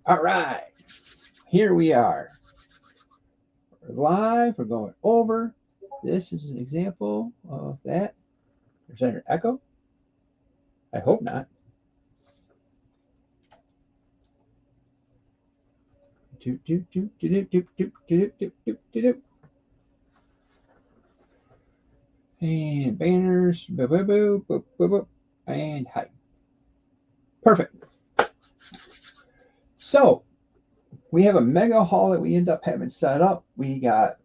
All right, here we are. We're live. We're going over. This is an example of that. There's an echo. I hope not. Doop, doop, doop, doop, doop, doop, doop, doop, doop, doop. And banners. Boo, boo, boo, boo, boo, boo. And hi. Perfect. So we have a mega hall that we end up having set up. We got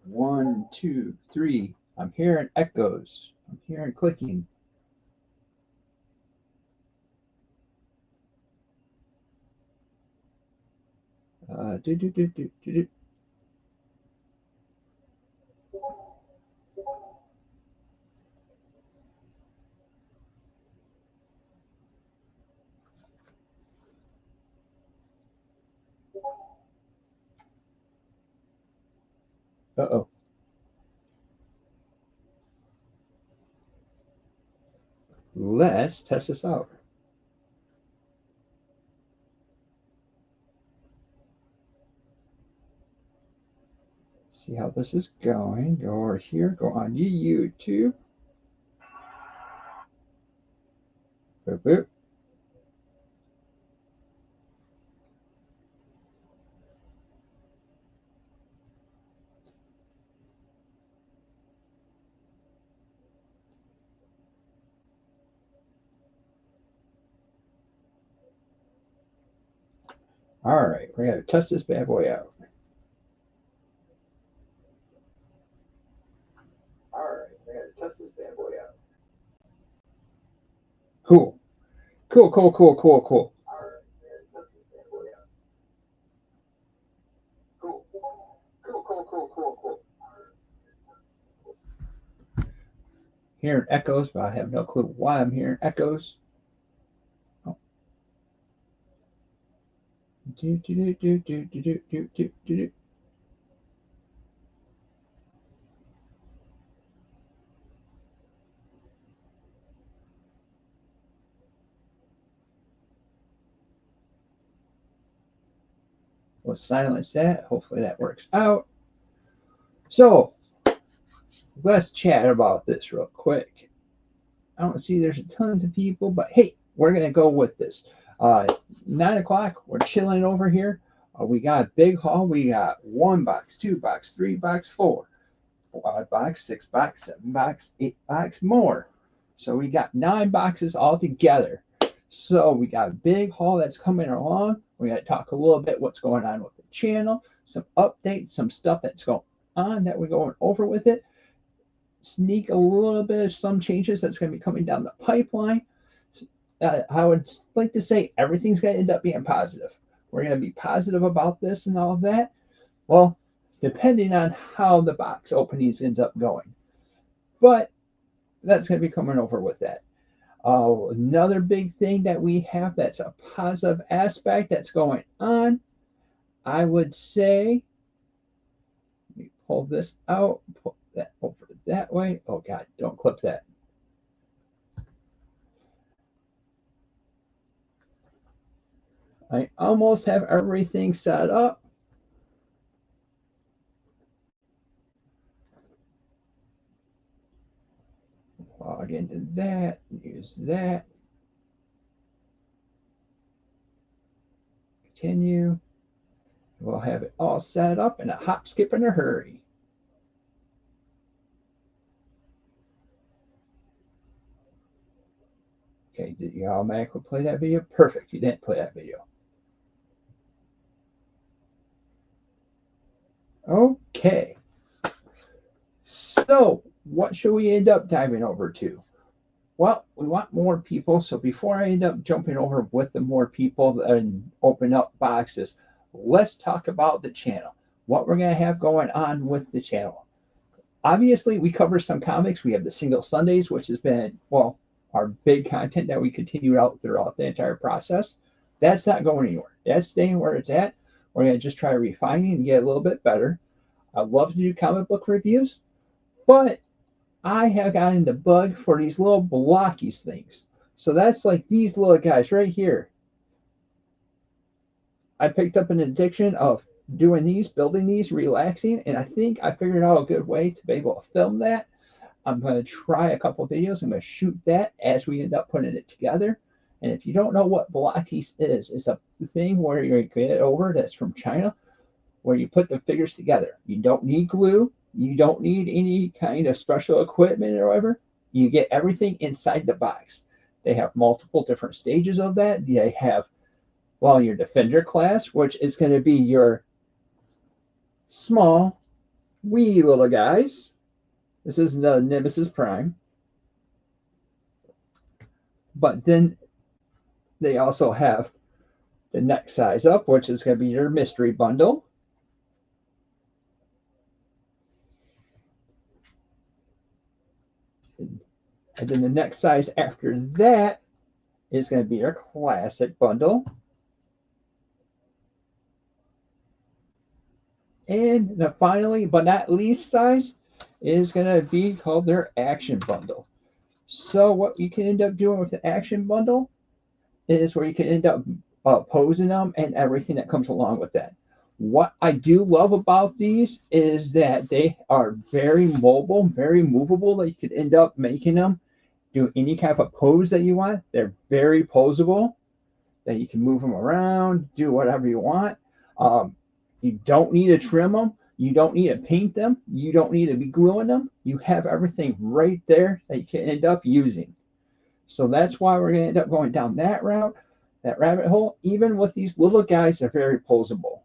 1, 2, 3. I'm hearing echoes. I'm hearing clicking. Do, do, do, do, do, do. Uh-oh. Let's test this out. See how this is going. Go over here. Go on YouTube. Boop, boop. All right, we're going to test this bad boy out. All right, we're going to test this bad boy out. Cool. Cool, cool, cool, cool, cool. All right, we're going to test this bad boy out. Cool. Cool, cool, cool, cool, cool. Hearing echoes, but I have no clue why I'm hearing echoes. Oh. Do, do, do, do, do, do, do, do, do, do. We'll silence that. Hopefully that works out. So let's chat about this real quick. I don't see there's tons of people, but hey, we're gonna go with this. 9 o'clock, we're chilling over here. We got a big haul. We got 1 box, 2 box, 3 box, 4 5 box, 6 box, 7 box, 8 box, more. So we got 9 boxes all together. So we got a big haul that's coming along. We got to talk a little bit what's going on with the channel, some updates, some stuff that's going on that we're going over with it. Sneak a little bit of some changes that's going to be coming down the pipeline. I would like to say everything's going to end up being positive. We're going to be positive about this and all of that. Well, depending on how the box openings ends up going. But that's going to be coming over with that. Another big thing that we have that's a positive aspect that's going on, I would say, let me pull this out, pull that over that way. Oh, God, don't clip that. I almost have everything set up. Log into that, use that. Continue. We'll have it all set up in a hop, skip, and a hurry. Okay, did you automatically play that video? Perfect, you didn't play that video. Okay, so what should we end up diving over to? Well, we want more people. So before I end up jumping over with the more people and open up boxes, let's talk about the channel. What we're going to have going on with the channel. Obviously, we cover some comics. We have the Single Sundays, which has been, well, our big content that we continue out throughout the entire process. That's not going anywhere. That's staying where it's at. We're going to just try refining and get a little bit better. I love to do comic book reviews, but I have gotten the bug for these little blockies things. So that's like these little guys right here. I picked up an addiction of doing these, building these, relaxing, and I think I figured out a good way to be able to film that. I'm going to try a couple of videos. I'm going to shoot that as we end up putting it together. And if you don't know what blockies is, it's a thing where you get it over that's from China, where you put the figures together. You don't need glue. You don't need any kind of special equipment or whatever. You get everything inside the box. They have multiple different stages of that. They have, well, your Defender class, which is going to be your small, wee little guys. This is the Nemesis Prime. But then they also have the next size up, which is going to be your mystery bundle. And then the next size after that is going to be your classic bundle. And the finally, but not least size, is going to be called their action bundle. So what you can end up doing with the action bundle is where you can end up posing them and everything that comes along with that. What I do love about these is that they are very mobile, very movable, that you could end up making them do any kind of a pose that you want. They're very posable, that you can move them around, do whatever you want. You don't need to trim them. You don't need to paint them. You don't need to be gluing them. You have everything right there that you can end up using. So that's why we're going to end up going down that route, that rabbit hole. Even with these little guys, they're very posable.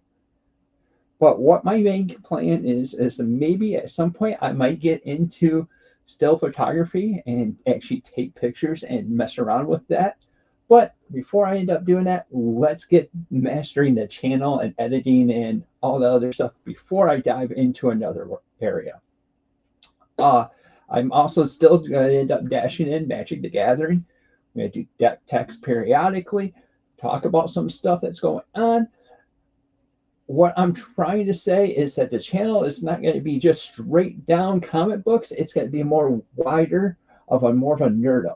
But what my main plan is that maybe at some point I might get into still photography and actually take pictures and mess around with that. But before I end up doing that, let's get mastering the channel and editing and all the other stuff before I dive into another area. I'm also still going to end up dashing in Magic the Gathering. I'm going to do deck text periodically, talk about some stuff that's going on. What I'm trying to say is that the channel is not going to be just straight down comic books. It's going to be more wider of a more of a nerdum.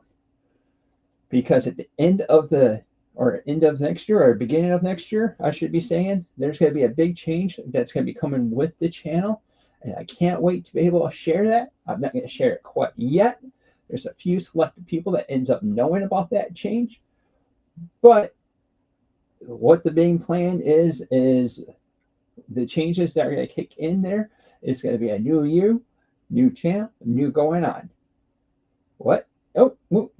Because at the end of next year, or beginning of next year, I should be saying, there's going to be a big change that's going to be coming with the channel. And I can't wait to be able to share that. I'm not going to share it quite yet. There's a few selected people that ends up knowing about that change. But what the main plan is the changes that are going to kick in there is going to be a new year, new channel, new going on. What? Oh, whoop.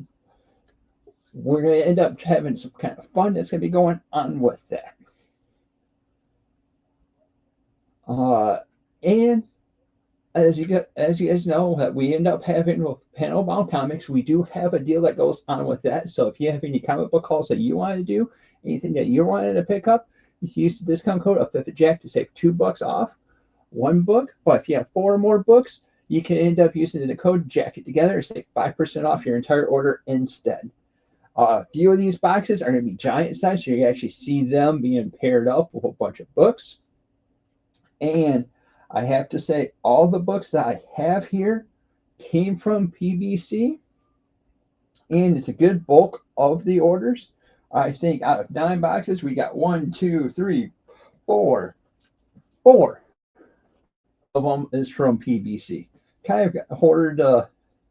We're going to end up having some kind of fun that's going to be going on with that. And as you guys know, that we end up having with Panel Bound Comics, we do have a deal that goes on with that. So if you have any comic book hauls that you want to do, anything that you're wanting to pick up, you can use the discount code of Fifth of Jack to save $2 off one book. But if you have 4 or more books, you can end up using the code Jack It Together to save 5% off your entire order instead. A few of these boxes are going to be giant size, so you can actually see them being paired up with a bunch of books. And I have to say, all the books that I have here came from PBC, and it's a good bulk of the orders. I think out of 9 boxes, we got 1, 2, 3, 4 of them is from PBC. Kind of hoarded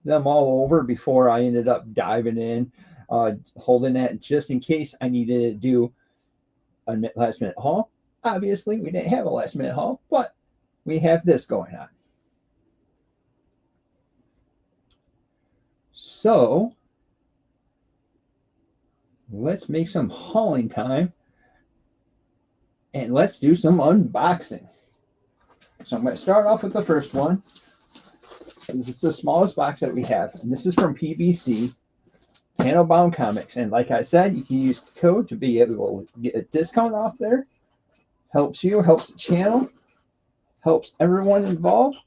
them all over before I ended up diving in. Holding that just in case I needed to do a last minute haul. Obviously, we didn't have a last minute haul, but we have this going on. So let's make some hauling time and let's do some unboxing. So I'm going to start off with the first one. This is the smallest box that we have, and this is from PBC. Panel Bound Comics, and like I said, you can use the code to be able to get a discount off there. Helps you, helps the channel, helps everyone involved,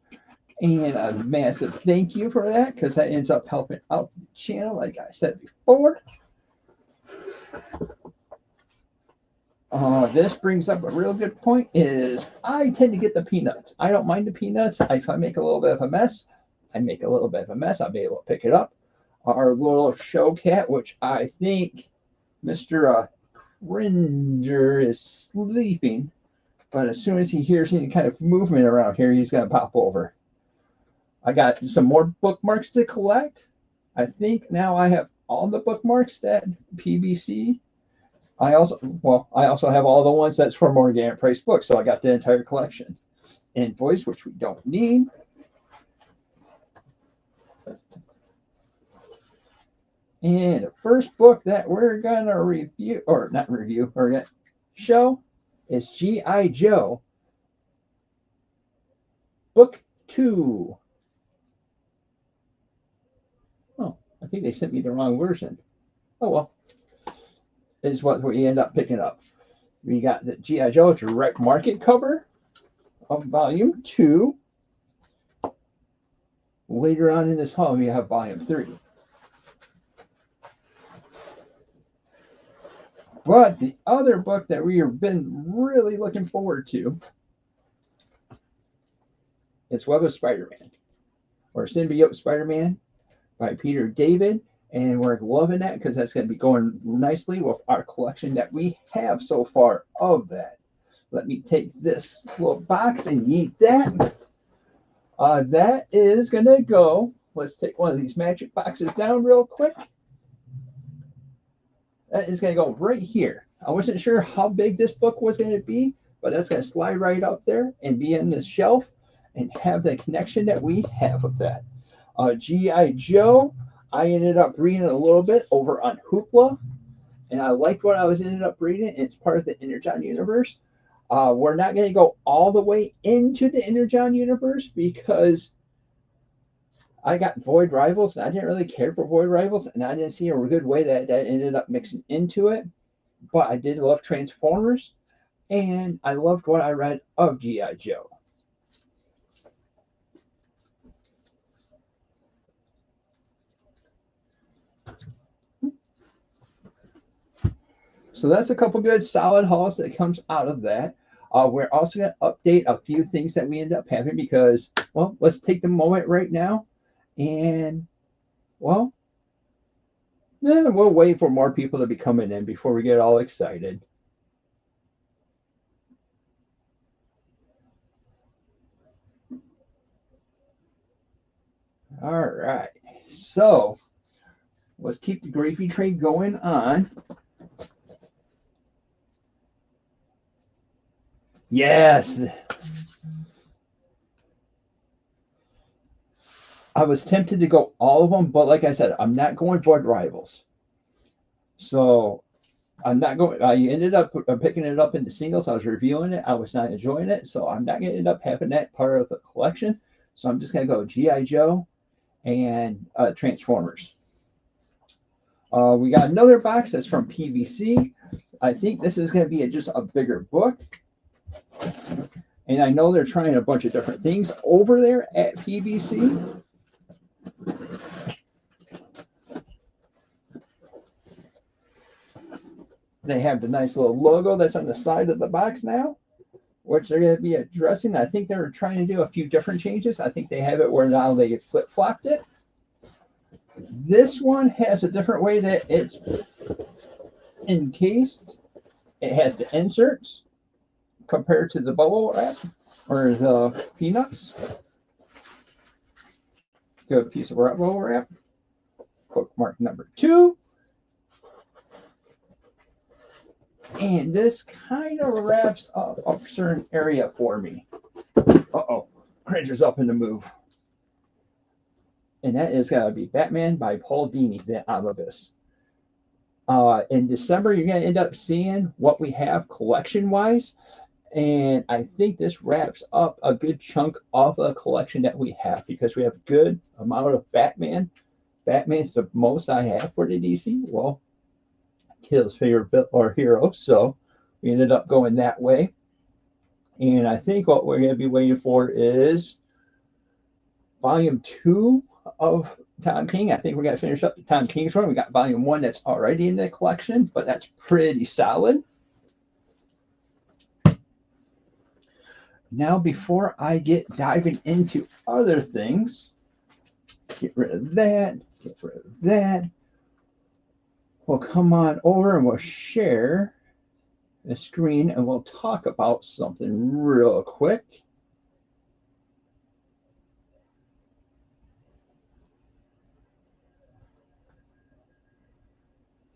and a massive thank you for that, because that ends up helping out the channel, like I said before. This brings up a real good point, is I tend to get the peanuts. I don't mind the peanuts. If I make a little bit of a mess, I'll be able to pick it up. Our little show cat, which I think Mr. Cringer is sleeping, but as soon as he hears any kind of movement around here, he's going to pop over. I got some more bookmarks to collect. I think now I have all the bookmarks that PVC. I also have all the ones that's for more organic price books, so I got the entire collection. Invoice, which we don't need. And the first book that we're gonna review, or not review, or gonna show, is G.I. Joe, Book 2. Oh, I think they sent me the wrong version. Oh well, is what we end up picking up. We got the G.I. Joe direct market cover of Volume 2. Later on in this haul, we have Volume 3. But the other book that we have been really looking forward to is Web of Spider-Man, or Symbiote Spider-Man by Peter David. And we're loving that because that's going to be going nicely with our collection that we have so far of that. Let me take this little box and yeet that. That is going to go. Let's take one of these magic boxes down real quick. That is going to go right here. I wasn't sure how big this book was going to be, but that's going to slide right up there and be in this shelf and have the connection that we have with that. G.I. Joe, I ended up reading a little bit over on Hoopla, and I liked what I was ended up reading. It's part of the Energon universe. We're not going to go all the way into the Energon universe because I got Void Rivals, and I didn't really care for Void Rivals, and I didn't see a good way that ended up mixing into it. But I did love Transformers, and I loved what I read of G.I. Joe. So that's a couple good solid hauls that comes out of that. We're also going to update a few things that we end up having because, well, let's take the moment right now and, well, then we'll wait for more people to be coming in before we get all excited. All right. So let's keep the gravy train going on. Yes. I was tempted to go all of them, but like I said, I'm not going Void Rivals. So I'm not going. I ended up picking it up in the singles. I was reviewing it. I was not enjoying it, so I'm not going to end up having that part of the collection. So I'm just going to go G.I. Joe and Transformers. We got another box that's from PVC. I think this is going to be just a bigger book. And I know they're trying a bunch of different things over there at PVC. They have the nice little logo that's on the side of the box now, which they're going to be addressing. I think they're trying to do a few different changes. I think they have it where now they flip-flopped it. This one has a different way that it's encased. It has the inserts compared to the bubble wrap or the peanuts. Good piece of bubble wrap. Bookmark number 2. And this kind of wraps up a certain area for me. Uh-oh, Cringer's up in the move. And that is going to be Batman by Paul Dini, the omnibus. In December, you're going to end up seeing what we have collection-wise. And I think this wraps up a good chunk of the collection that we have because we have a good amount of Batman. Batman's the most I have for the DC. Well, Kid's favorite or hero, so we ended up going that way. And I think what we're going to be waiting for is Volume 2 of Tom King. I think we're going to finish up the Tom King's run. We got Volume 1 that's already in the collection, but that's pretty solid. Now, before I get diving into other things, get rid of that, get rid of that. We'll come on over and we'll share the screen and we'll talk about something real quick.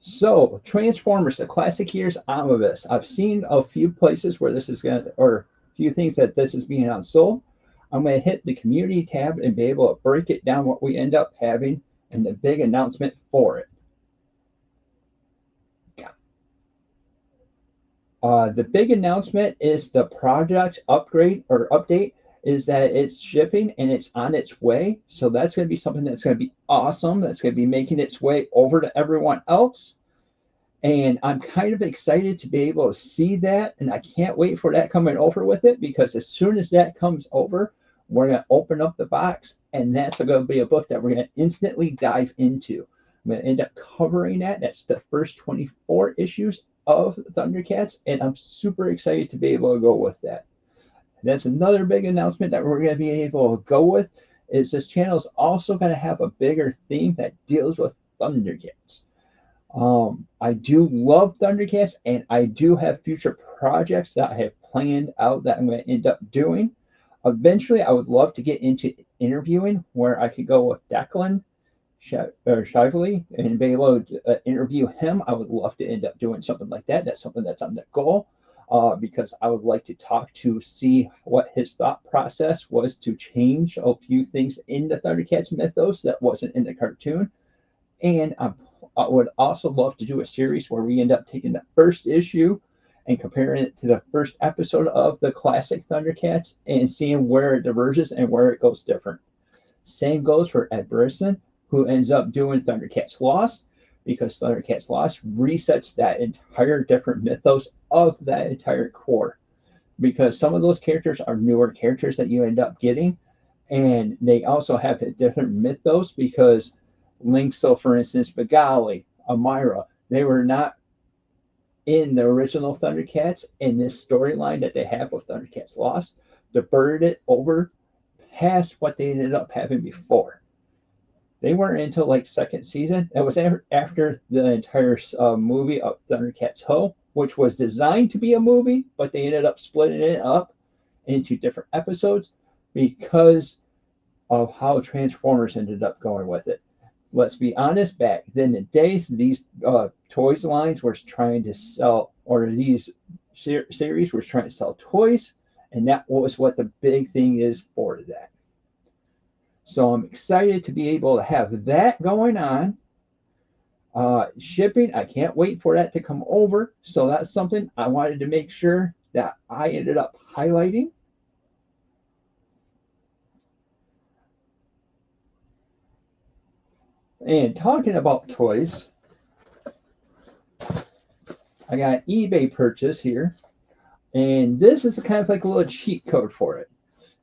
So, Transformers, the classic years omnibus. I've seen a few places where this is going to, or a few things that this is being on sold. I'm going to hit the community tab and be able to break it down what we end up having and the big announcement for it. The big announcement is the product upgrade or update is that it's shipping and it's on its way. So that's going to be something that's going to be awesome. That's going to be making its way over to everyone else. And I'm kind of excited to be able to see that. And I can't wait for that coming over with it, because as soon as that comes over, we're going to open up the box. And that's going to be a book that we're going to instantly dive into. I'm going to end up covering that. That's the first 24 issues of Thundercats, and I'm super excited to be able to go with that. That's another big announcement that we're going to be able to go with, is this channel is also going to have a bigger theme that deals with Thundercats. I do love Thundercats, and I do have future projects that I have planned out that I'm going to end up doing. Eventually, I would love to get into interviewing, where I could go with Declan Shively and be able to interview him. I would love to end up doing something like that. That's something that's on the goal, because I would like to talk to see what his thought process was to change a few things in the Thundercats mythos that wasn't in the cartoon. And I would also love to do a series where we end up taking the first issue and comparing it to the first episode of the classic Thundercats and seeing where it diverges and where it goes different. Same goes for Ed Brisson, who ends up doing Thundercats Lost, because Thundercats Lost resets that entire different mythos of that entire core. Because some of those characters are newer characters that you end up getting, and they also have a different mythos, because Link, so for instance, Begali, Amira, they were not in the original Thundercats in this storyline that they have with Thundercats Lost. They birded it over past what they ended up having before. They weren't until like second season. That was after the entire movie of Thundercats Ho, which was designed to be a movie, but they ended up splitting it up into different episodes because of how Transformers ended up going with it. Let's be honest, back then the days, these toys lines were trying to sell, or these series were trying to sell toys, and that was what the big thing is for that. So I'm excited to be able to have that going on. Shipping, I can't wait for that to come over. So that's something I wanted to make sure that I ended up highlighting. And talking about toys, I got an eBay purchase here. And this is kind of like a little cheat code for it,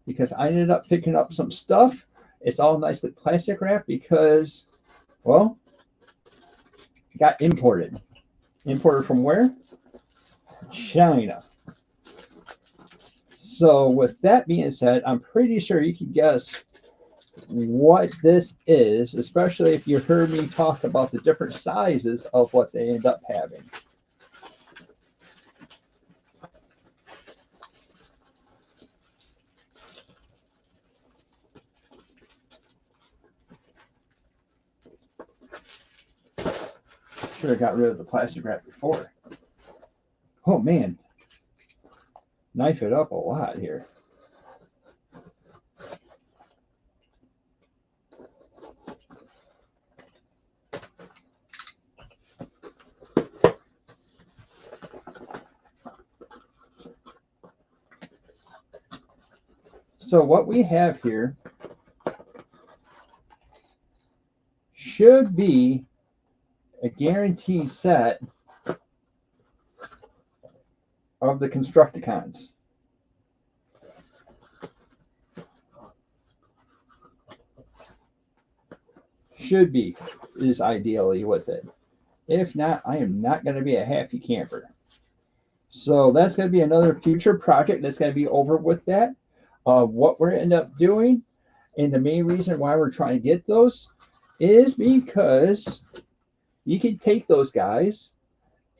because I ended up picking up some stuff. It's all nicely plastic wrapped because, well, it got imported. Imported from where? China. So with that being said, I'm pretty sure you can guess what this is, especially if you heard me talk about the different sizes of what they end up having. Should have got rid of the plastic wrap before. Oh man, knife it up a lot here. So what we have here should be a guaranteed set of the Constructicons. Should be, is ideally with it. If not, I am not going to be a happy camper. So that's going to be another future project that's going to be over with that. What we're end up doing, and the main reason why we're trying to get those is because you can take those guys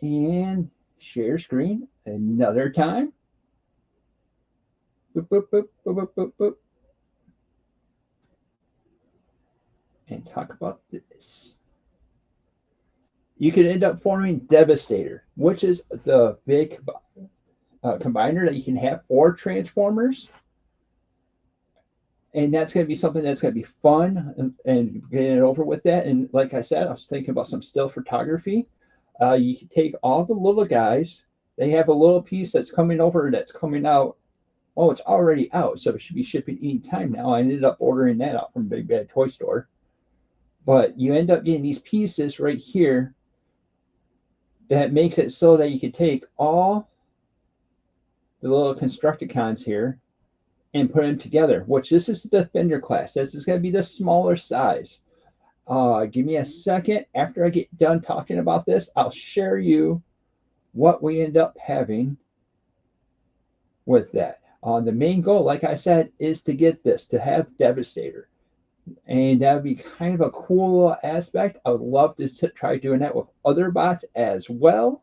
and share screen another time. Boop, boop, boop, boop, boop, boop, boop. And talk about this. You could end up forming Devastator, which is the big combiner that you can have for Transformers. And that's going to be something that's going to be fun and getting it over with that. And like I said, I was thinking about some still photography. You can take all the little guys. They have a little piece that's coming over that's coming out. Oh, it's already out, so it should be shipping any time now. I ended up ordering that out from Big Bad Toy Store. But you end up getting these pieces right here that makes it so that you can take all the little Constructicons here and put them together, which this is the Defender class. This is going to be the smaller size. Give me a second. After I get done talking about this, I'll share you what we end up having with that. The main goal, like I said, is to get this, to have Devastator. And that would be kind of a cool aspect. I would love to try doing that with other bots as well.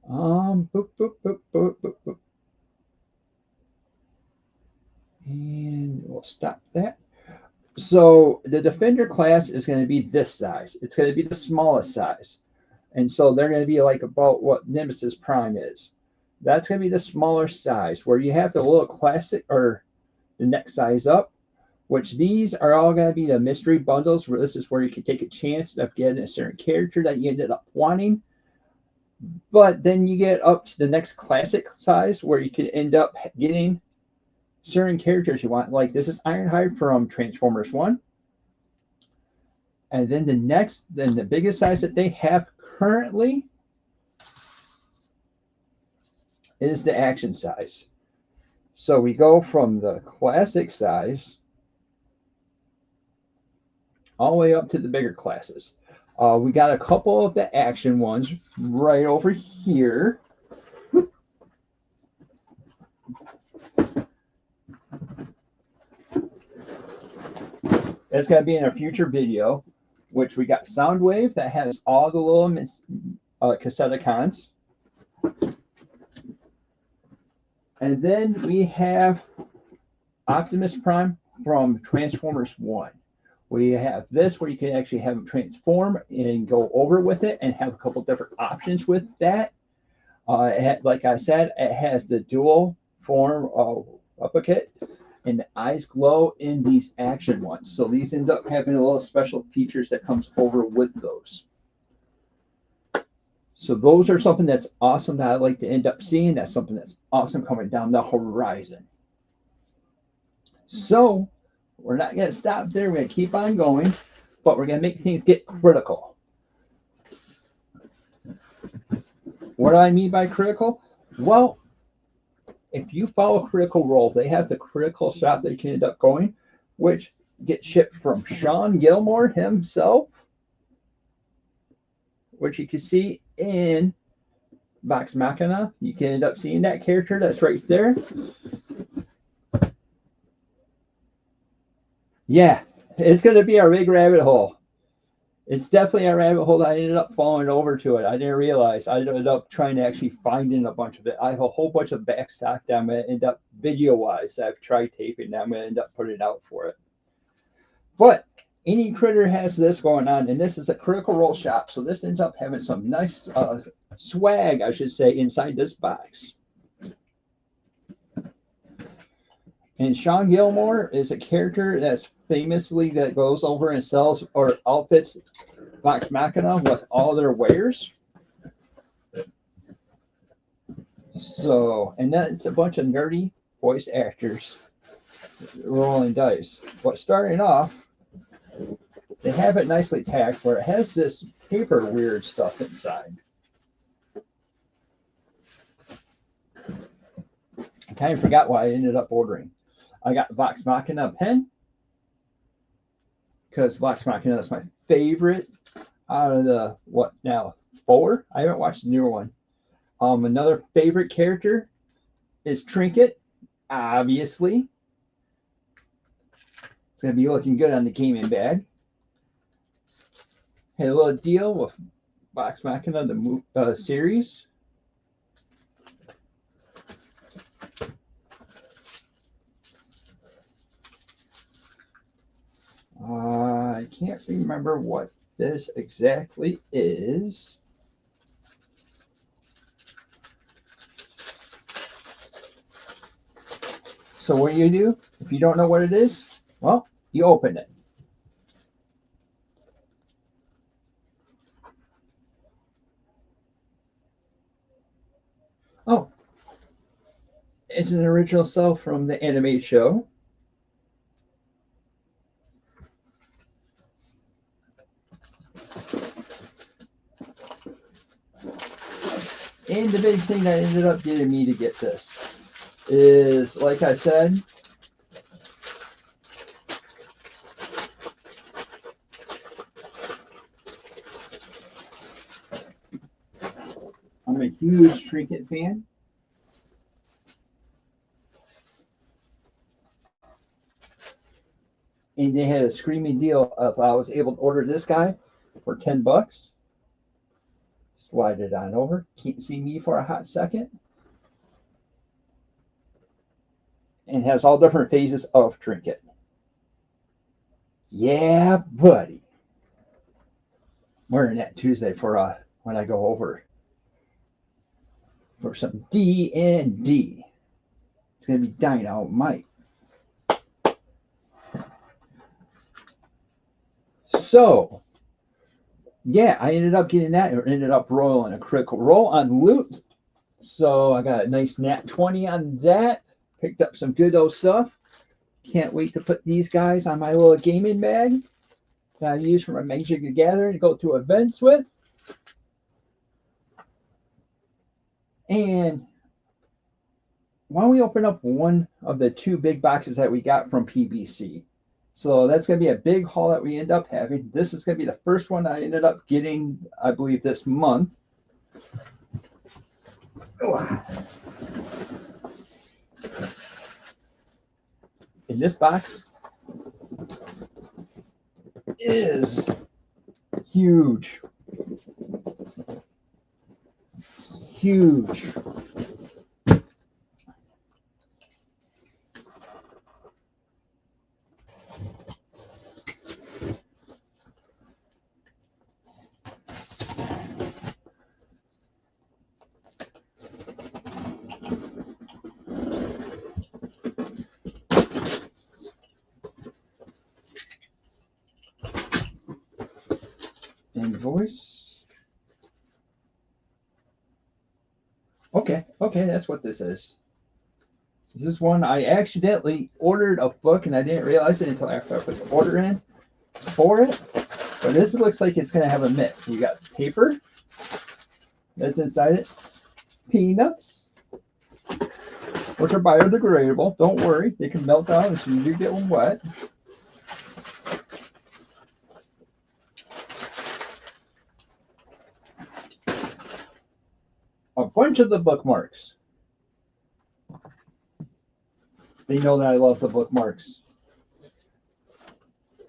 Boop, boop, boop, boop, boop, boop. And we'll stop that. So the Defender class is going to be this size. It's going to be the smallest size. And so they're going to be like about what Nemesis Prime is. That's going to be the smaller size, where you have the little classic or the next size up, which these are all going to be the mystery bundles, where this is where you can take a chance of getting a certain character that you ended up wanting. But then you get up to the next classic size, where you could end up getting certain characters you want. Like this is Ironhide from Transformers 1. And then the biggest size that they have currently is the action size. So we go from the classic size all the way up to the bigger classes. We got a couple of the action ones right over here. That's going to be in a future video, which we got Soundwave that has all the little Cassetticons. And then we have Optimus Prime from Transformers 1. We have this where you can actually have them transform and go over with it and have a couple different options with that. Like I said, it has the dual form replicate, and the eyes glow in these action ones. So these end up having a little special features that comes over with those. So those are something that's awesome that I'd like to end up seeing. That's something that's awesome coming down the horizon. So we're not going to stop there. We're going to keep on going, but we're going to make things get critical. What do I mean by critical? Well, if you follow Critical Role, they have the critical shop that you can end up going, which gets shipped from Sean Gilmore himself, which you can see in Vox Machina. You can end up seeing that character that's right there. Yeah, it's going to be a big rabbit hole. It's definitely a rabbit hole that I ended up falling over to it. I didn't realize. I ended up trying to actually finding a bunch of it. I have a whole bunch of back stock that I'm going to end up video-wise that I've tried taping that I'm going to end up putting out for it. But Any Critter has this going on, and this is a Critical Role shop. So this ends up having some nice swag, I should say, inside this box. And Sean Gilmore is a character that's famously that goes over and sells or outfits Vox Machina with all their wares. So, and then it's a bunch of nerdy voice actors rolling dice. But starting off, they have it nicely packed where it has this paper weird stuff inside. I kind of forgot why I ended up ordering. I got Vox Machina pen because Vox Machina is my favorite out of the, what now, 4? I haven't watched the newer one. Another favorite character is Trinket, obviously. It's going to be looking good on the gaming bag. Had a little deal with Vox Machina, the series. I can't remember what this exactly is. So what do? If you don't know what it is, well, you open it. Oh, it's an original cell from the animated show. And the big thing that ended up getting me to get this is, like I said, I'm a huge Trinket fan. And they had a screaming deal if I was able to order this guy for $10. Slide it on over. Can't see me for a hot second. And has all different phases of Trinket. Yeah, buddy. Wearing that Tuesday for when I go over for some D&D. It's gonna be dynamite. So, yeah, I ended up getting that and ended up rolling a critical roll on loot. So I got a nice nat 20 on that. Picked up some good old stuff. Can't wait to put these guys on my little gaming bag that I use for my Magic the Gathering to go to events with. And why don't we open up one of the 2 big boxes that we got from PBC? So that's going to be a big haul that we end up having. This is going to be the first one I ended up getting, I believe, this month. In this box is huge. Huge. Invoice. Okay, that's what this is. This is one I accidentally ordered a book and I didn't realize it until after I put the order in for it. But this looks like it's going to have a mix. We got paper that's inside it, peanuts, which are biodegradable. Don't worry, they can melt down as soon as you get them wet. A bunch of the bookmarks. They know that I love the bookmarks.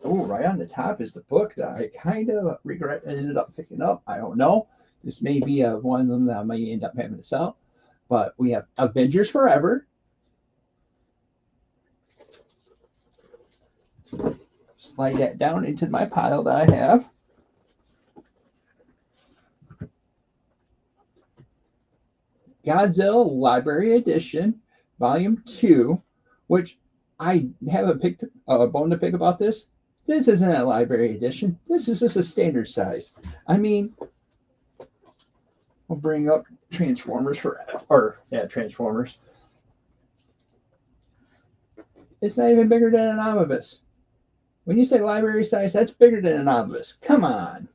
Oh, right on the top is the book that I kind of regret I ended up picking up. I don't know. This may be one of them that I might end up having to sell. But we have Avengers Forever. Slide that down into my pile that I have. Godzilla Library Edition, Volume 2, which I haven't picked a bone to pick about this. This isn't a library edition. This is just a standard size. I mean, we'll bring up Transformers Transformers. It's not even bigger than an omnibus. When you say library size, that's bigger than an omnibus. Come on.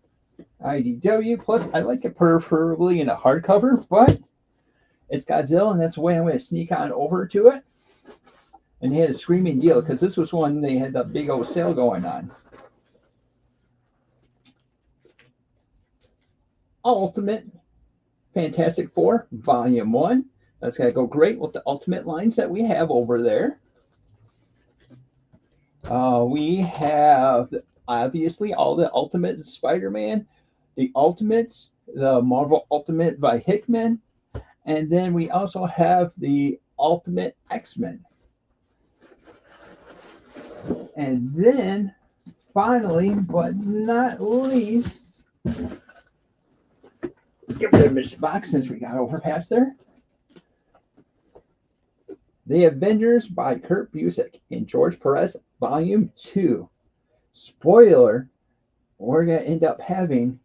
IDW, plus I like it preferably in a hardcover, but it's Godzilla, and that's the way I'm going to sneak on over to it. And they had a screaming deal because this was one they had the big old sale going on. Ultimate Fantastic Four, Volume 1. That's going to go great with the Ultimate lines that we have over there. We have, obviously, all the Ultimate Spider-Man, the Ultimates, the Marvel Ultimate by Hickman, and then we also have the Ultimate X-Men. And then, finally, but not least, get rid of Mr. Box since we got overpass there. The Avengers by Kurt Busiek and George Perez, Volume 2. Spoiler, we're going to end up having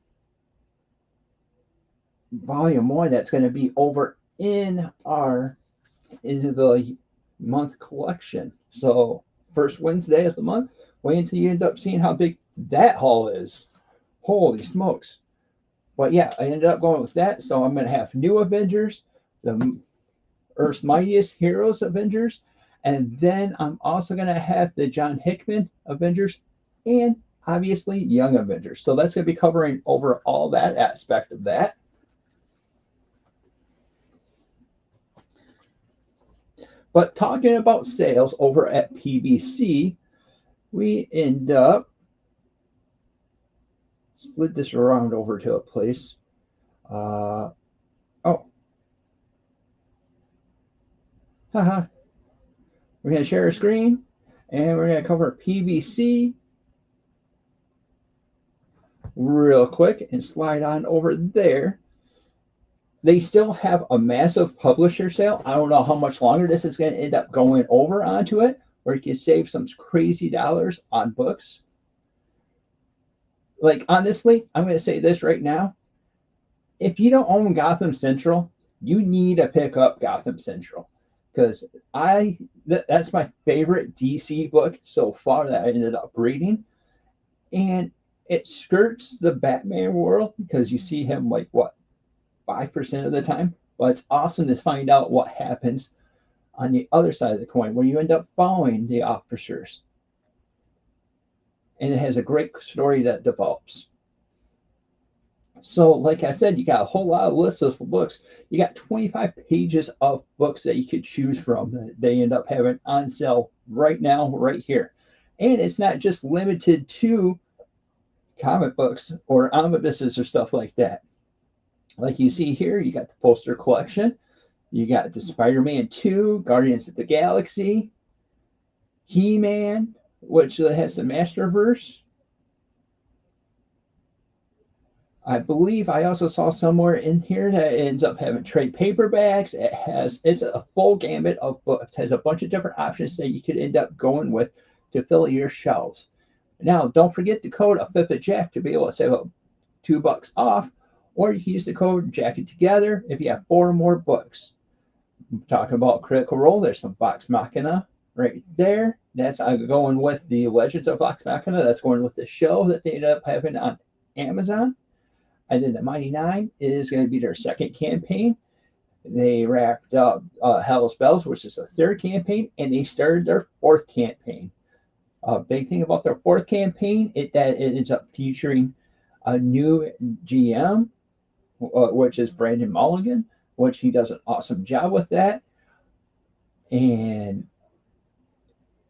Volume 1 that's going to be over in the month collection. So, first Wednesday of the month, wait until you end up seeing how big that haul is. Holy smokes. But yeah, I ended up going with that. So I'm going to have New Avengers, the Earth's Mightiest Heroes Avengers, and then I'm also going to have the John Hickman Avengers and obviously Young Avengers. So that's going to be covering over all that aspect of that. But talking about sales over at PBC, we end up slid this around over to a place. Oh. Haha. We're going to share a screen and we're going to cover PBC real quick and slide on over there. They still have a massive publisher sale. I don't know how much longer this is going to end up going over onto it, where you can save some crazy dollars on books. Like, honestly, I'm going to say this right now. If you don't own Gotham Central, you need to pick up Gotham Central, because that's my favorite DC book so far that I ended up reading. And it skirts the Batman world because you see him like, what, 5% of the time? But it's awesome to find out what happens on the other side of the coin where you end up following the officers. And it has a great story that develops. So, like I said, you got a whole lot of lists of books. You got 25 pages of books that you could choose from. They end up having on sale right now, right here. And it's not just limited to comic books or omnibuses or stuff like that. Like you see here, you got the poster collection. You got the Spider-Man 2, Guardians of the Galaxy, He-Man, which has the Masterverse. I believe I also saw somewhere in here that it ends up having trade paperbacks. It's a full gambit of books. It has a bunch of different options that you could end up going with to fill your shelves. Now, don't forget the code of Fifth of Jack to be able to save up $2 off, or you can use the code Jack It Together if you have 4 or more books. I'm talking about Critical Role. There's some Vox Machina right there. That's going with the Legends of Vox Machina. That's going with the show that they ended up having on Amazon. And then the Mighty Nine is going to be their second campaign. They wrapped up Hell's Bells, which is the third campaign, and they started their fourth campaign. A big thing about their fourth campaign is that it ends up featuring a new GM, which is Brandon Mulligan, which he does an awesome job with that. And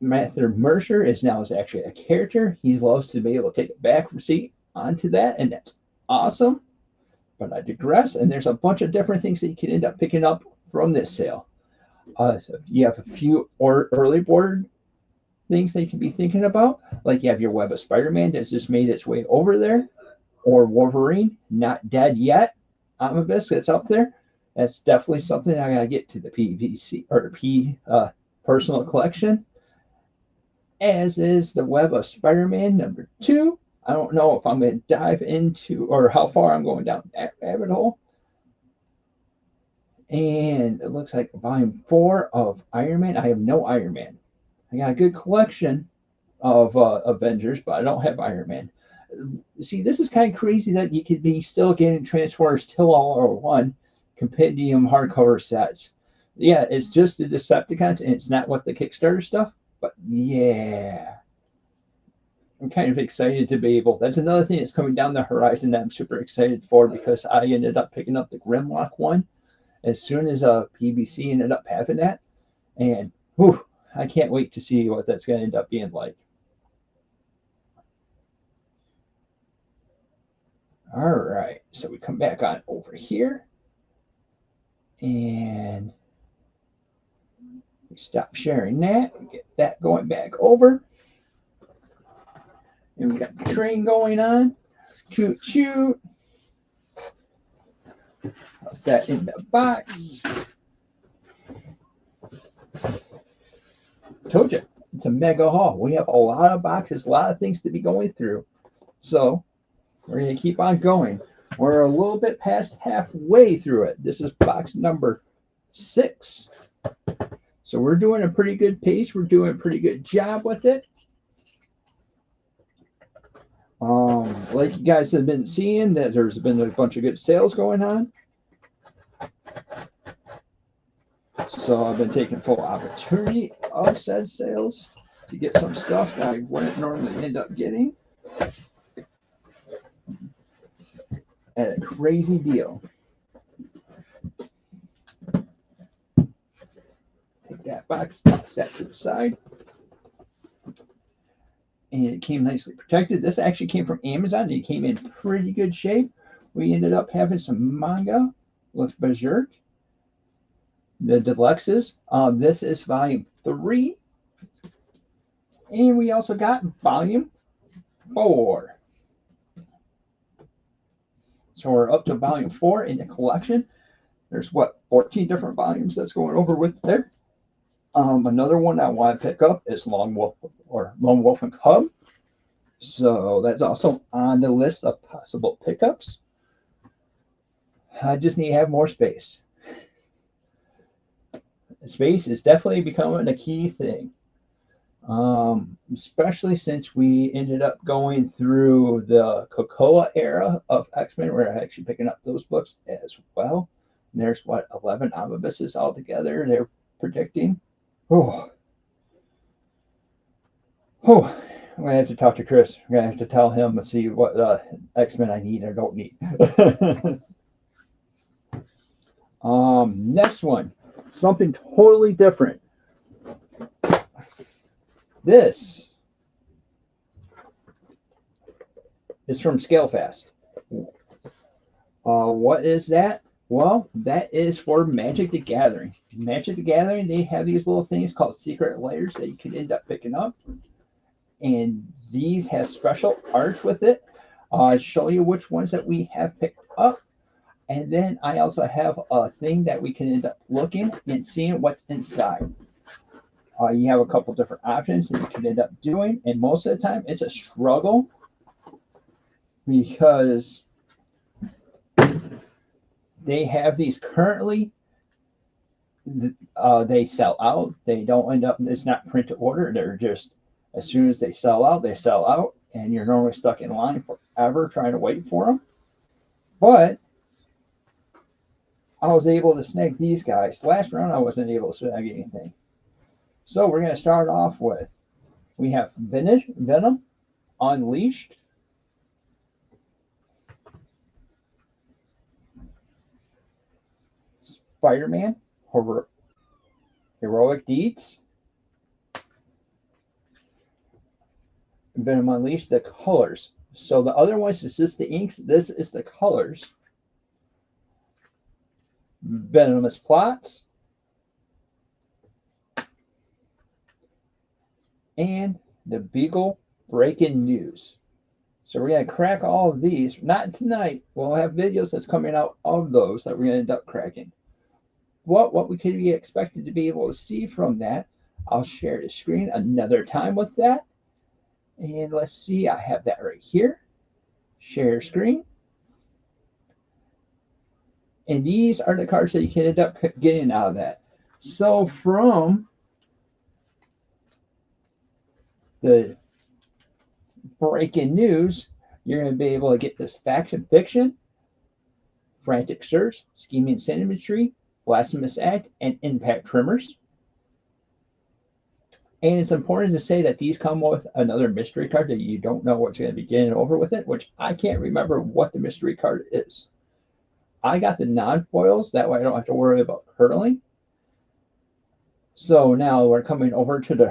Matthew Mercer is now actually a character. He loves to be able to take a back seat onto that, and that's awesome. But I digress, and there's a bunch of different things that you can end up picking up from this sale. So you have a few early board things that you can be thinking about, like you have your Web of Spider-Man that's just made its way over there, or Wolverine, Not Dead Yet, omnibus that's up there. That's definitely something I gotta get to the PVC or personal collection. As is the Web of Spider-Man #2. I don't know if I'm going to dive into or how far I'm going down that rabbit hole. And it looks like volume 4 of Iron Man. I have no Iron Man. I got a good collection of Avengers, but I don't have Iron Man. See, this is kind of crazy that you could be still getting Transformers Till All One compendium hardcover sets. Yeah, it's just the Decepticons, and it's not what the Kickstarter stuff. But yeah, I'm kind of excited to be able. That's another thing that's coming down the horizon that I'm super excited for, because I ended up picking up the Grimlock one as soon as PBC ended up having that, and whew, I can't wait to see what that's going to end up being like. All right, so we come back on over here and we stop sharing that. We get that going back over. And we got the train going on. Shoot, shoot. How's that in the box? Told you, it's a mega haul. We have a lot of boxes, a lot of things to be going through. So we're going to keep on going. We're a little bit past halfway through it. This is box number 6. So we're doing a pretty good pace. We're doing a pretty good job with it. Like you guys have been seeing, that there's been a bunch of good sales going on. So I've been taking full opportunity of said sales to get some stuff that I wouldn't normally end up getting at a crazy deal. Take that box, toss that to the side. And it came nicely protected. This actually came from Amazon. It came in pretty good shape. We ended up having some manga with Berserk, the deluxes. This is volume 3. And we also got volume 4. So we're up to volume 4 in the collection. There's 14 different volumes that's going over with there. Another one I want to pick up is Lone Wolf and Cub. So that's also on the list of possible pickups. I just need to have more space. Space is definitely becoming a key thing. Especially since we ended up going through the Cocoa era of X-Men. We're actually picking up those books as well. And there's 11 omnibuses altogether they're predicting. I'm gonna have to talk to Chris. I'm gonna have to tell him and see what X-Men I need or don't need. Next one, something totally different. This is from Scalefast. What is that? Well, that is for Magic the Gathering. Magic the Gathering, they have these little things called secret layers that you can end up picking up. And these have special art with it. I'll show you which ones that we have picked up. And then I also have a thing that we can end up looking and seeing what's inside. You have a couple different options that you can end up doing. And most of the time, it's a struggle because they have these currently. They sell out. They don't end up, it's not print to order. They're just, as soon as they sell out. And you're normally stuck in line forever trying to wait for them. But I was able to snag these guys. Last round, I wasn't able to snag anything. So we're going to start off with, we have Venom Unleashed. Spider-Man Heroic Deeds. Venom Unleashed, the colors. So the other ones is just the inks. This is the colors. Venomous Plots. And the Beagle Breaking News. So we're going to crack all of these. Not tonight. We'll have videos that's coming out of those that we're going to end up cracking. What we could be expected to be able to see from that, I'll share the screen another time with that. And let's see, I have that right here. Share screen. And these are the cards that you can end up getting out of that. So from the breaking news, you're going to be able to get this Faction Fiction, Frantic Search, Scheming Symmetry, Blasphemous Act, and Impact Trimmers. And it's important to say that these come with another mystery card that you don't know what's going to be getting over with it, which I can't remember what the mystery card is. I got the non-foils, that way I don't have to worry about hurling. So now we're coming over to the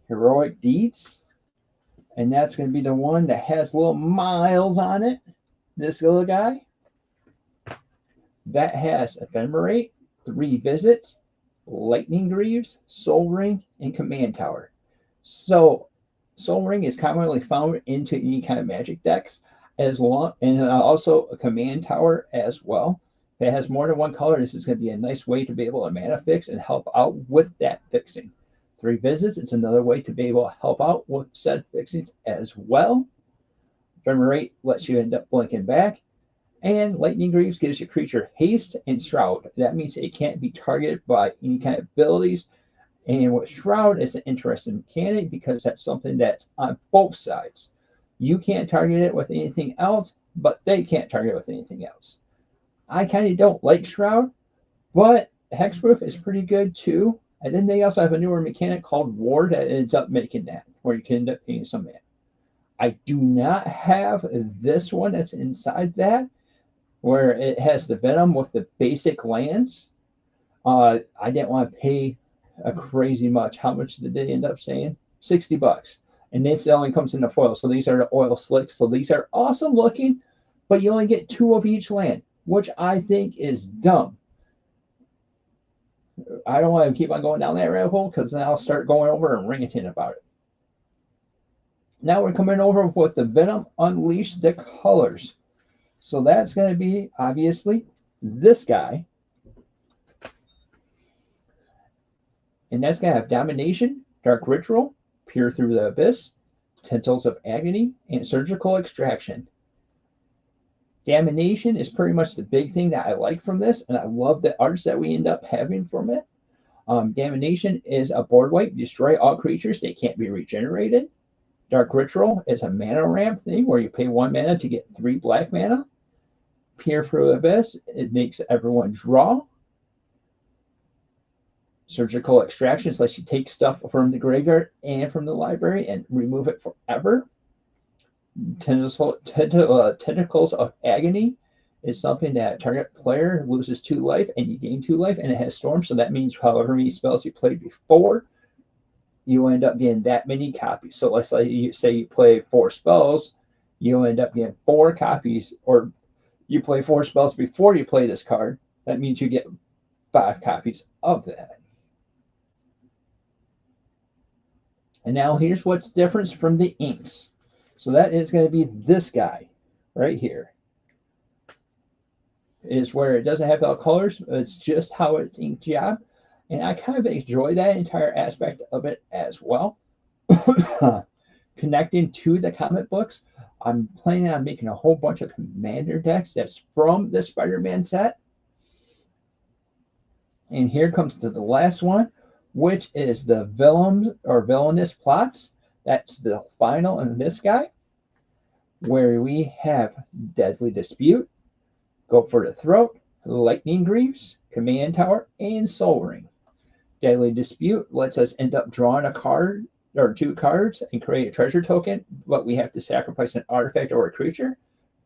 Heroic Deeds. And that's going to be the one that has little miles on it. This little guy. That has Ephemerate, 3 visits, Lightning Greaves, Soul Ring, and Command Tower. So Soul Ring is commonly found into any kind of magic decks as well, and also a Command Tower as well. If it has more than one color, this is going to be a nice way to be able to mana fix and help out with that fixing. 3 visits, it's another way to be able to help out with said fixings as well. Ephemerate lets you end up blinking back. And Lightning Greaves gives your creature haste and Shroud. That means it can't be targeted by any kind of abilities. And with Shroud, it's an interesting mechanic because that's something that's on both sides. You can't target it with anything else, but they can't target it with anything else. I kind of don't like Shroud, but Hexproof is pretty good too. And then they also have a newer mechanic called Ward that ends up making that, where you can end up paying some mana. I do not have this one that's inside that, where it has the Venom with the basic lands. I didn't want to pay a crazy much. How much did they end up saying? $60. And this only comes in the foil. So these are the oil slicks. So these are awesome looking, but you only get 2 of each land, which I think is dumb. I don't want to keep on going down that rabbit hole because then I'll start going over and ranting about it. Now we're coming over with the Venom Unleash the colors. So that's going to be, obviously, this guy. And that's going to have Domination, Dark Ritual, Peer Through the Abyss, Tentacles of Agony, and Surgical Extraction. Domination is pretty much the big thing that I like from this, and I love the arts that we end up having from it. Domination is a board wipe. Destroy all creatures. They can't be regenerated. Dark Ritual is a mana ramp thing where you pay 1 mana to get 3 black mana. Peer Through the Abyss, it makes everyone draw. Surgical Extractions lets you take stuff from the graveyard and from the library and remove it forever. Tentacles of Agony is something that target player loses 2 life and you gain 2 life, and it has Storm, so that means however many spells you played before, you end up getting that many copies. So let's say you play 4 spells, you end up getting 4 copies, or you play 4 spells before you play this card, that means you get 5 copies of that. And now here's what's different from the inks. So that is going to be this guy right here. Is where it doesn't have all colors, it's just how it's inked job. And I kind of enjoy that entire aspect of it as well. Connecting to the comic books, I'm planning on making a whole bunch of commander decks that's from the Spider-Man set. And here comes to the last one, which is the Villainous Plots. That's the final in this guy, where we have Deadly Dispute, Go for the Throat, Lightning Greaves, Command Tower, and Soul Ring. Deadly Dispute lets us end up drawing a card or 2 cards and create a treasure token, but we have to sacrifice an artifact or a creature.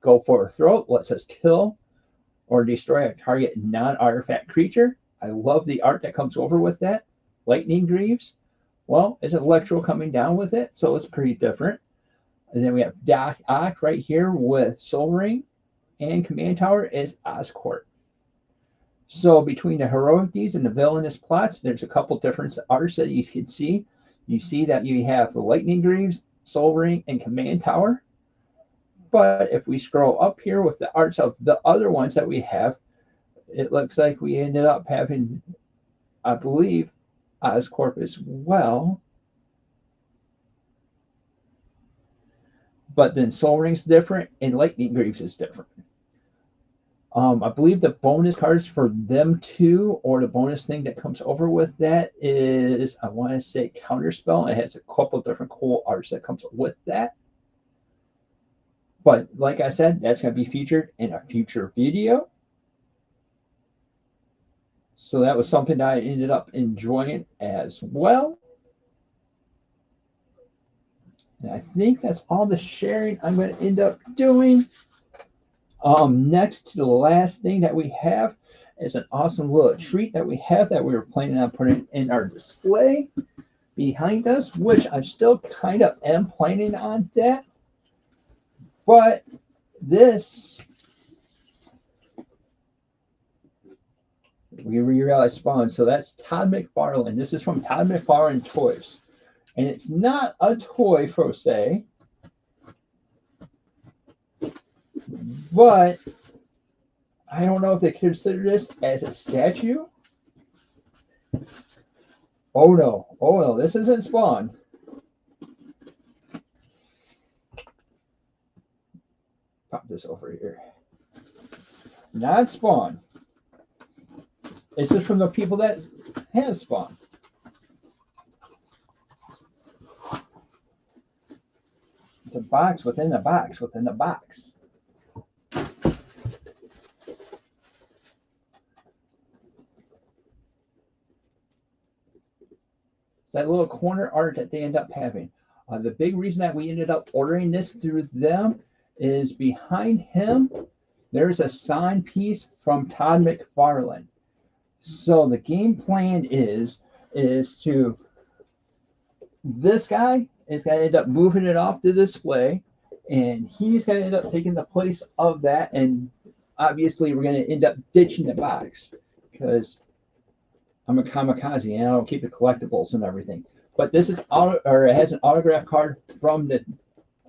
Go for a Throat lets us kill or destroy a target non-artifact creature. I love the art that comes over with that. Lightning Greaves, well, it's Electro coming down with it, so it's pretty different. And then we have Doc Ock right here with Soul Ring, and Command Tower is Oscorp. So between the Heroic Deeds and the Villainous Plots, there's a couple different arts that you can see. You see that you have the Lightning Greaves, Soul Ring, and Command Tower. But if we scroll up here with the arts of the other ones that we have, it looks like we ended up having, I believe, Oscorp as well. But then Soul Ring's different and Lightning Greaves is different. I believe the bonus cards for them too, or the bonus thing that comes over with that is, I want to say, Counterspell. It has a couple different cool arts that comes with that. But like I said, that's going to be featured in a future video. So that was something that I ended up enjoying as well. And I think that's all the sharing I'm going to end up doing. Next to the last thing that we have is an awesome little treat that we have that we were planning on putting in our display. behind us, which I'm still kind of am planning on that. But this, we realized Spawn. So that's Todd McFarlane. This is from Todd McFarlane Toys. And it's not a toy per se, but I don't know if they consider this as a statue. Oh no, this isn't Spawn. Pop this over here. Not Spawn. It's just from the people that has Spawn. It's a box within a box within a box. It's that little corner art that they end up having. The big reason that we ended up ordering this through them is behind him, there's a signed piece from Todd McFarlane. So the game plan is to, this guy is going to end up moving it off the display, and he's going to end up taking the place of that, and obviously we're going to end up ditching the box because I'm a kamikaze and I don't keep the collectibles and everything. But this is it has an autograph card from the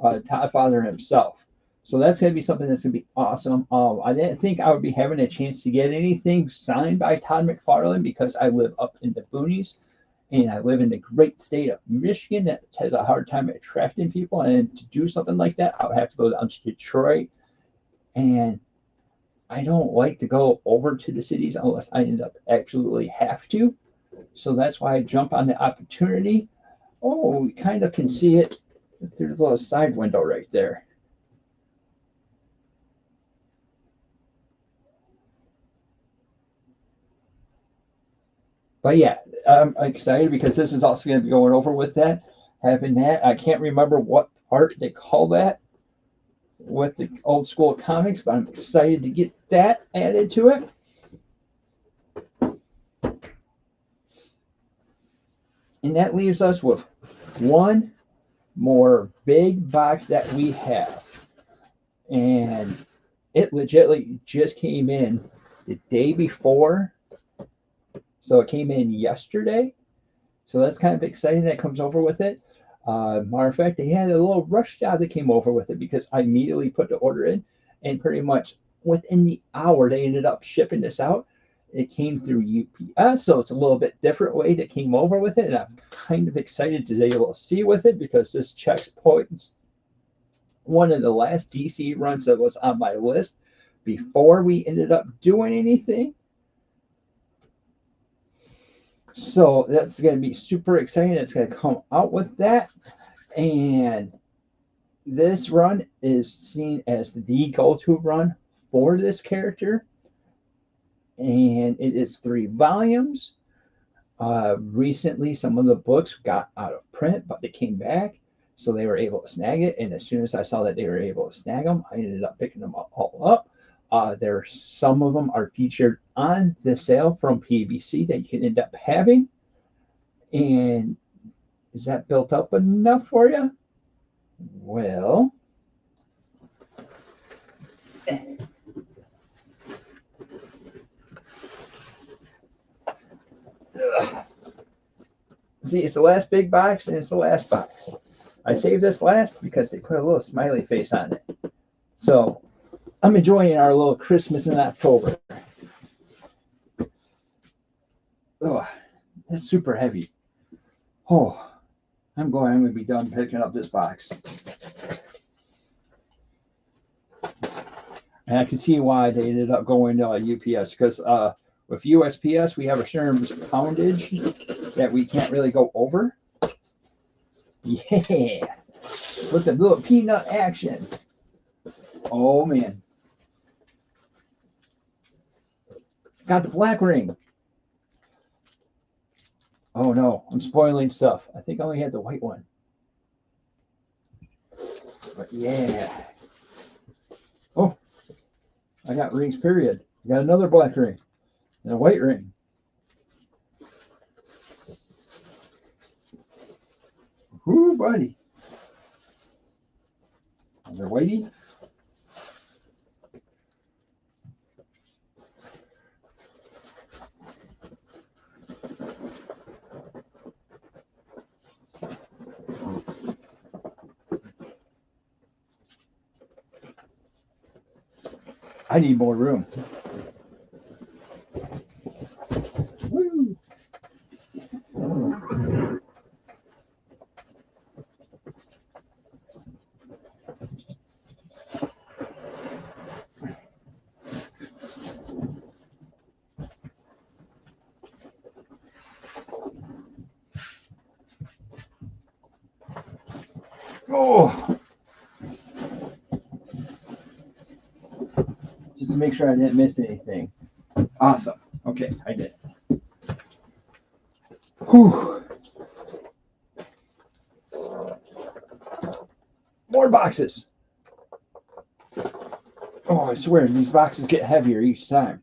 Todd father himself. So that's going to be something that's going to be awesome. I didn't think I would be having a chance to get anything signed by Todd McFarlane because I live up in the boonies and I live in the great state of Michigan that has a hard time attracting people. And to do something like that, I would have to go down to Detroit. And I don't like to go over to the cities unless I end up absolutely have to. So that's why I jump on the opportunity. Oh, we kind of can see it through the little side window right there. But yeah, I'm excited because this is also going to be going over with that. Having that, I can't remember what part they call that with the old school comics, but I'm excited to get that added to it. And that leaves us with one more big box that we have. And it legitimately just came in the day before. So it came in yesterday. So that's kind of exciting that comes over with it. Matter of fact, they had a little rush job that came over with it because I immediately put the order in, and pretty much within the hour they ended up shipping this out. It came through UPS, so it's a little bit different way that came over with it, and I'm kind of excited to be able to see with it because this checks points one of the last DC runs that was on my list before we ended up doing anything. So that's going to be super exciting. It's going to come out with that. And this run is seen as the go-to run for this character. And it is 3 volumes. Recently, some of the books got out of print, but they came back. So they were able to snag it. And as soon as I saw that they were able to snag them, I ended up picking them all up. Some of them are featured on the sale from PBC that you can end up having. And is that built up enough for you? Well, see, it's the last big box and it's the last box. I saved this last because they put a little smiley face on it. So I'm enjoying our little Christmas in October. Oh, that's super heavy. Oh, I'm going to be done picking up this box. And I can see why they ended up going to UPS because with USPS, we have a certain poundage that we can't really go over. Yeah, with the little peanut action. Oh, man. Got the black ring. Oh, no, I'm spoiling stuff. I think I only had the white one. But yeah. Oh, I got rings, period. I got another black ring and a white ring. Whoo, buddy. They're waiting. I need more room. Woo. Oh. Just to make sure I didn't miss anything. Awesome. Okay, I did. Whew. More boxes. Oh, I swear, these boxes get heavier each time.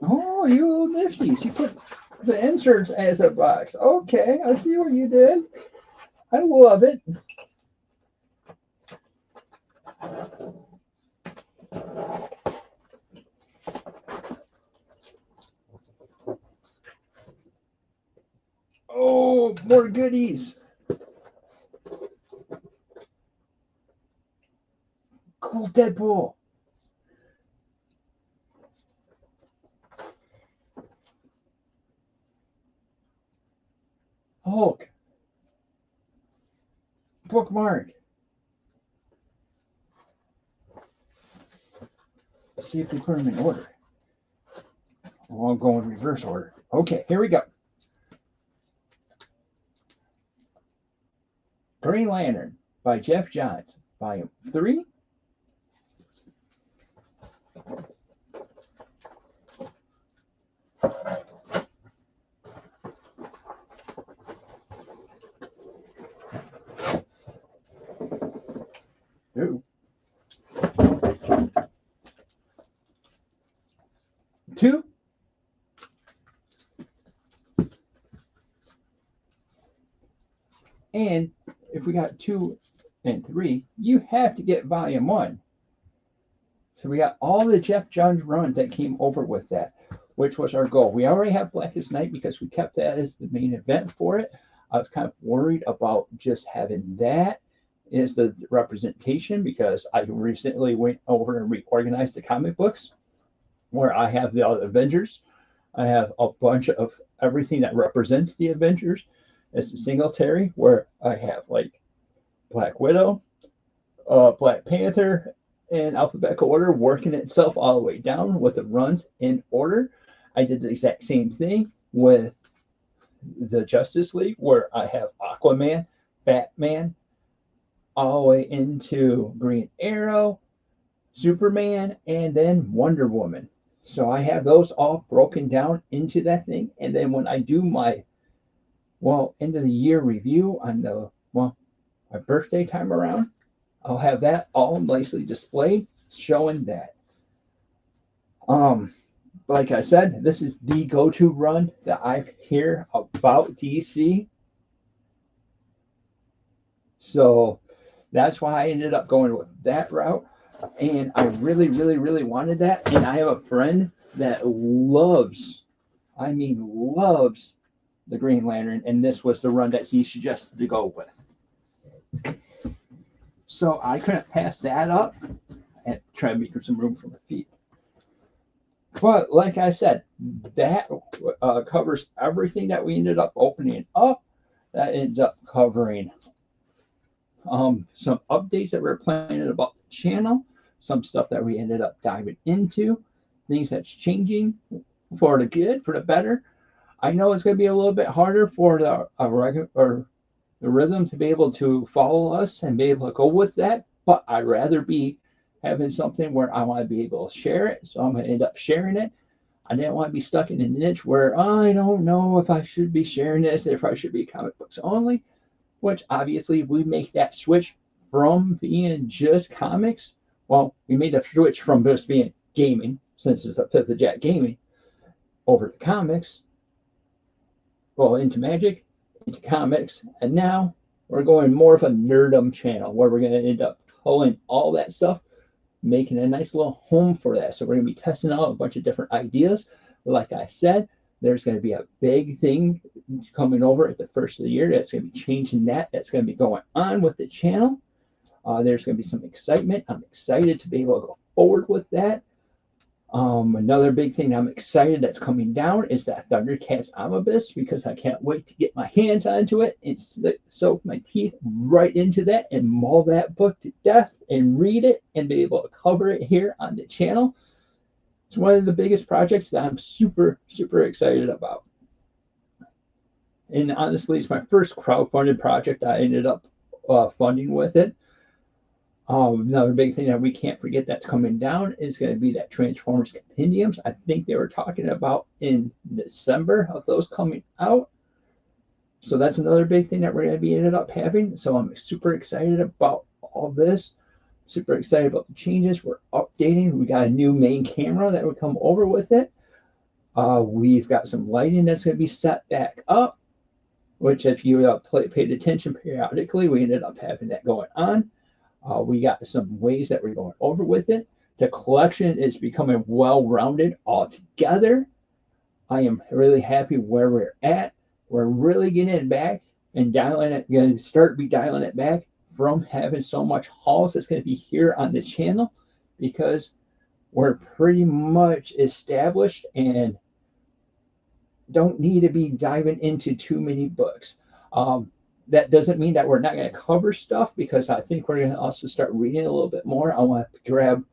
Oh, you little nifties. You put the inserts as a box. Okay, I see what you did. I love it. Oh, more goodies. Cool Deadpool. Hulk. Bookmark. Let's see if they put them in order. Oh, I'm going reverse order. Okay, here we go. Green Lantern by Jeff Johns, Volume 3. Ooh. 2. And if we got 2 and 3, you have to get Volume 1. So we got all the Jeff Johns run that came over with that, which was our goal. We already have Blackest Night because we kept that as the main event for it. I was kind of worried about just having that as the representation because I recently went over and reorganized the comic books where I have the Avengers. I have a bunch of everything that represents the Avengers as a singletary, where I have like Black Widow, Black Panther, in alphabetical order, working itself all the way down with the runs in order. I did the exact same thing with the Justice League, where I have Aquaman, Batman, all the way into Green Arrow, Superman, and then Wonder Woman. So I have those all broken down into that thing. And then when I do my, end of the year review on the, my birthday time around, I'll have that all nicely displayed, showing that. Like I said, this is the go-to run that I hear about DC. So that's why I ended up going with that route. And I really, really, really wanted that. And I have a friend that loves the Green Lantern. And this was the run that he suggested to go with. So I couldn't pass that up and try to make some room for my feet. But like I said, that covers everything that we ended up opening up. That ends up covering some updates that we're planning about the channel, some stuff that we ended up diving into, things that's changing for the good, for the better. I know it's going to be a little bit harder for the rhythm to be able to follow us and be able to go with that, but I'd rather be having something where I want to be able to share it, so I'm going to end up sharing it. I didn't want to be stuck in a niche where I don't know if I should be sharing this, if I should be comic books only, which obviously we make that switch from being just comics. Well, we made the switch from just being gaming since it's the 5th of Jack Gaming, over to comics, well, into Magic, into comics, and now we're going more of a nerdum channel where we're going to end up pulling all that stuff, making a nice little home for that. So we're going to be testing out a bunch of different ideas. Like I said, there's going to be a big thing coming over at the first of the year that's going to be changing that. That's going to be going on with the channel. There's going to be some excitement. I'm excited to be able to go forward with that. Another big thing I'm excited that's coming down is that Thundercats Omnibus, because I can't wait to get my hands onto it and soak my teeth right into that and maul that book to death and read it and be able to cover it here on the channel. It's one of the biggest projects that I'm super, super excited about. And honestly, it's my first crowdfunded project I ended up funding with it. Another big thing that we can't forget that's coming down is going to be that Transformers Compendiums. I think they were talking about in December of those coming out. So that's another big thing that we're going to be ended up having. So I'm super excited about all this. Super excited about the changes. We're updating. We got a new main camera that would come over with it. We've got some lighting that's going to be set back up, which if you paid attention periodically, we ended up having that going on. We got some ways that we're going over with it. The collection is becoming well-rounded altogether. I am really happy where we're at. We're really getting it back and dialing it, going to start dialing it back from having so much hauls that's going to be here on the channel, because we're pretty much established and don't need to be diving into too many books. That doesn't mean that we're not going to cover stuff, because I think we're going to also start reading a little bit more. I want to grab,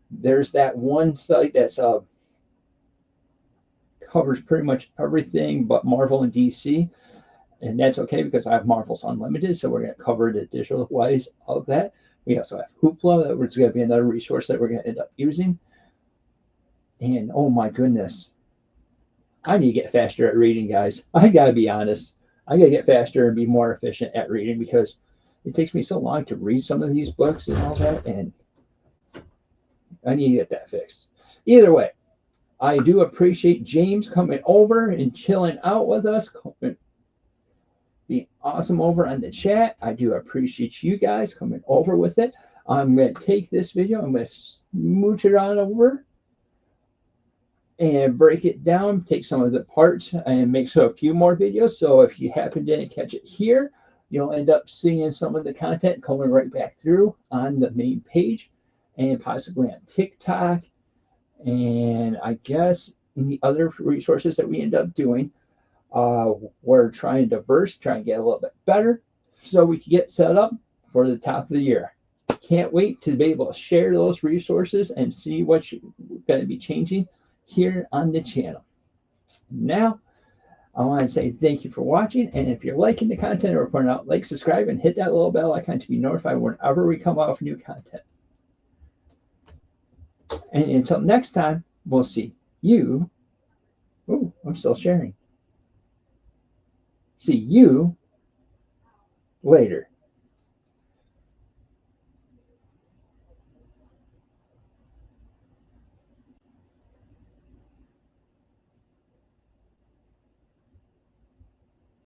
there's that one site that's covers pretty much everything but Marvel and DC, and that's okay because I have Marvel's Unlimited, so we're going to cover the digital wise of that. We also have Hoopla, that's going to be another resource that we're going to end up using. And oh my goodness, I need to get faster at reading, guys. I got to be honest. I got to get faster and be more efficient at reading, because it takes me so long to read some of these books and all that, and I need to get that fixed. Either way, I do appreciate James coming over and chilling out with us, being awesome over on the chat. I do appreciate you guys coming over with it. I'm going to take this video, I'm going to smooch it on over and break it down, take some of the parts and make a few more videos. So if you happen to catch it here, you'll end up seeing some of the content coming right back through on the main page and possibly on TikTok. And I guess in the other resources that we end up doing, we're trying to try and get a little bit better so we can get set up for the top of the year. Can't wait to be able to share those resources and see what's going to be changing here on the channel. Now, I want to say thank you for watching, and if you're liking the content we're putting out, like, subscribe, and hit that little bell icon to be notified whenever we come out with new content. And until next time, we'll see you. Oh, I'm still sharing. See you later.